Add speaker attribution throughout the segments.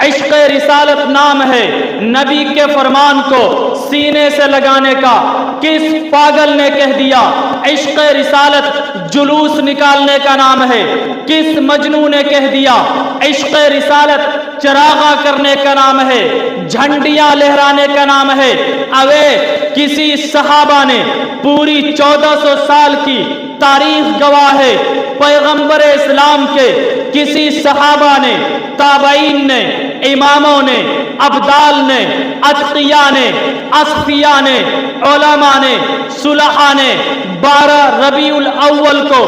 Speaker 1: عشق رسالت نام ہے نبی کے فرمان کو سینے سے لگانے کا، کس پاگل نے کہہ دیا عشق رسالت جلوس نکالنے کا نام ہے؟ کس مجنون نے کہہ دیا عشق رسالت چراغاں کرنے کا نام ہے، جھنڈیاں لہرانے کا نام ہے؟ اوے کسی صحابہ نے پوری 1400 سال کی تاریخ گواہ ہے، پیغمبر اسلام کے کسی صحابہ نے، تابعین نے، اماموں نے، ابدال نے، اتقیاء نے، اصفیاء نے، علماء نے، صلحاء نے 12 ربیع الاول کو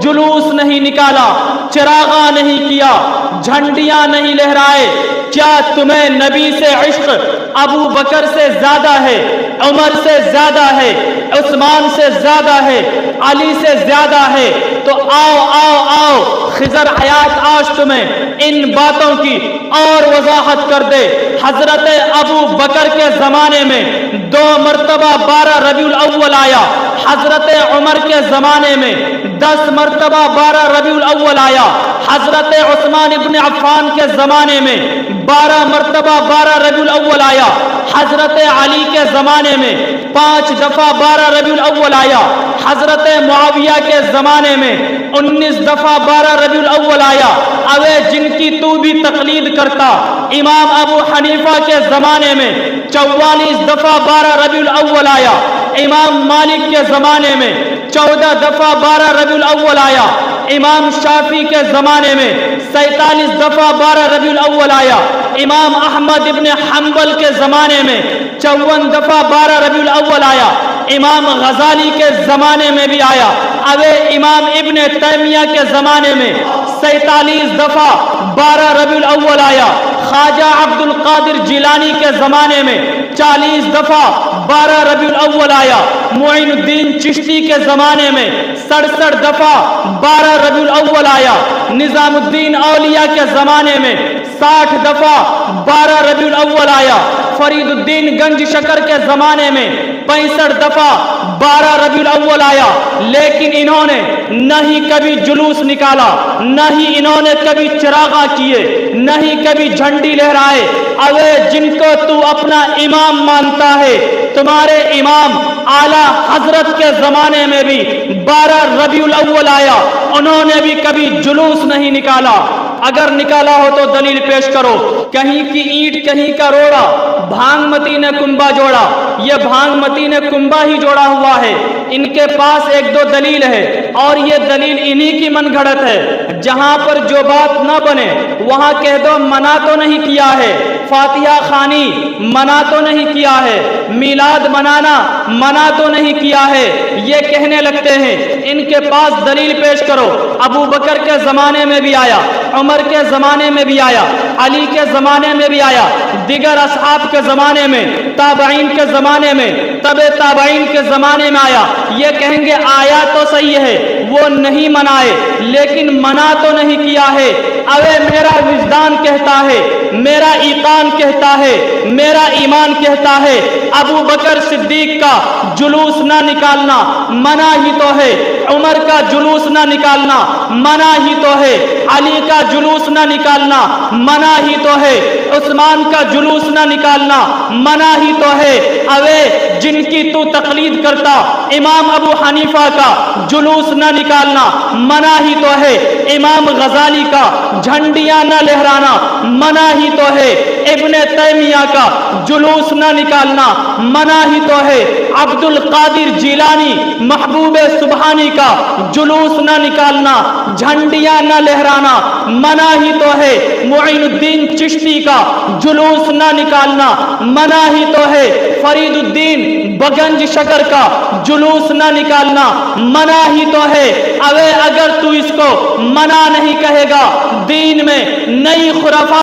Speaker 1: جلوس نہیں نکالا، چراغاں نہیں کیا، جھنڈیاں نہیں لہرائے؟ کیا تمہیں نبی سے عشق ابو بکر سے زیادہ ہے، عمر سے زیادہ ہے، عثمان سے زیادہ ہے، علی سے زیادہ ہے؟ تو آؤ آؤ آؤ خضر حیات آج تمہیں ان باتوں کی اور وضاحت کر دے۔ حضرت ابو بکر کے زمانے میں 2 مرتبہ 12 ربیع الاول آیا، حضرت عمر کے زمانے میں 10 مرتبہ 12 ربیع الاول آیا، حضرت عثمان ابن عفان کے زمانے میں 12 مرتبہ 12 ربیع الاول آیا، حضرت علی کے زمانے میں 5 دفعہ 12 ربیع الاول آیا، حضرت معاویہ کے زمانے میں 19 دفعہ 12 ربیع الاول آیا۔ اوے جن کی تو بھی تقلید کرتا، امام ابو حنیفہ کے زمانے میں 44 دفعہ 12 ربیع الاول آیا، امام مالک کے زمانے میں 14 دفعہ 12 ربیع الاول آیا، امام شافعی کے زمانے میں 47 دفعہ 12 ربیع الاول آیا، امام احمد ابن حنبل کے زمانے میں 54 دفعہ 12 ربیع الاول آیا، امام غزالی کے زمانے میں بھی آیا۔ اوے امام ابن تیمیہ کے زمانے میں 47 دفعہ 12 ربیع الاول آیا، خواجہ عبد القادر جیلانی کے زمانے میں 40 دفعہ 12 ربیع الاول آیا، معین الدین چشتی کے زمانے میں 67 دفعہ 12 ربیع الاول آیا، نظام الدین اولیاء کے زمانے میں 60 دفعہ 12 ربیع الاول آیا، فرید الدین گنج شکر کے زمانے میں 65 دفعہ 12 ربیع الاول آیا۔ لیکن انہوں نے نہ ہی کبھی جلوس نکالا، نہ ہی انہوں نے کبھی چراغاں کیے، نہ ہی کبھی جھنڈی لہرائے۔ اوے جن کو تو اپنا امام مانتا ہے، تمہارے امام اعلیٰ حضرت کے زمانے میں بھی 12 ربیع الاول آیا، انہوں نے بھی کبھی جلوس نہیں نکالا۔ اگر نکالا ہو تو دلیل پیش کرو۔ کہیں کی اینٹ کہیں کا روڑا، بھانگ متی نے کنبا جوڑا، یہ بھانگ متی نے کنبا ہی جوڑا ہوا ہے۔ ان کے پاس 1-2 دلیل ہے اور یہ دلیل انہی کی من گھڑت ہے۔ جہاں پر جو بات نہ بنے وہاں کہہ دو منع تو نہیں کیا ہے، فاتحہ خوانی منع تو نہیں کیا ہے، میلاد منانا منع تو نہیں کیا ہے، یہ کہنے لگتے ہیں۔ ان کے پاس دلیل پیش کرو۔ ابو بکر کے زمانے میں بھی آیا، عمر کے زمانے میں بھی آیا، علی کے زمانے میں بھی آیا، دیگر اصحاب کے زمانے میں، تابعین کے زمانے میں، تبع تابعین کے زمانے میں آیا۔ یہ کہیں گے آیا تو صحیح ہے، وہ نہیں منائے لیکن منع تو نہیں کیا ہے۔ اوے میرا وجدان کہتا ہے، میرا ایقان کہتا ہے، میرا ایمان کہتا ہے ابو بکر صدیق کا جلوس نہ نکالنا منع ہی تو ہے، عمر کا جلوس نہ نکالنا منع ہی تو ہے، علی کا جلوس نہ نکالنا منع ہی تو ہے، عثمان کا جلوس نہ نکالنا منع ہی تو ہے۔ اوے جن کی تو تقلید کرتا، امام ابو حنیفہ کا جلوس نہ نکالنا منع ہی تو ہے، امام غزالی کا جھنڈیاں نہ لہرانا منع ہی تو ہے، ابن تیمیہ کا جلوس نہ نکالنا منع ہی تو ہے، عبد القادر جیلانی محبوب سبحانی کا جلوس نہ نکالنا، جھنڈیاں نہ لہرانا منع ہی تو ہے، معین الدین چشتی کا جلوس نہ نکالنا منع ہی تو ہے، فرید الدین بگنج شکر کا جلوس نہ نکالنا منع ہی تو ہے۔ اوے اگر تو اس کو منع نہیں کہے گا، دین میں نئی خرافات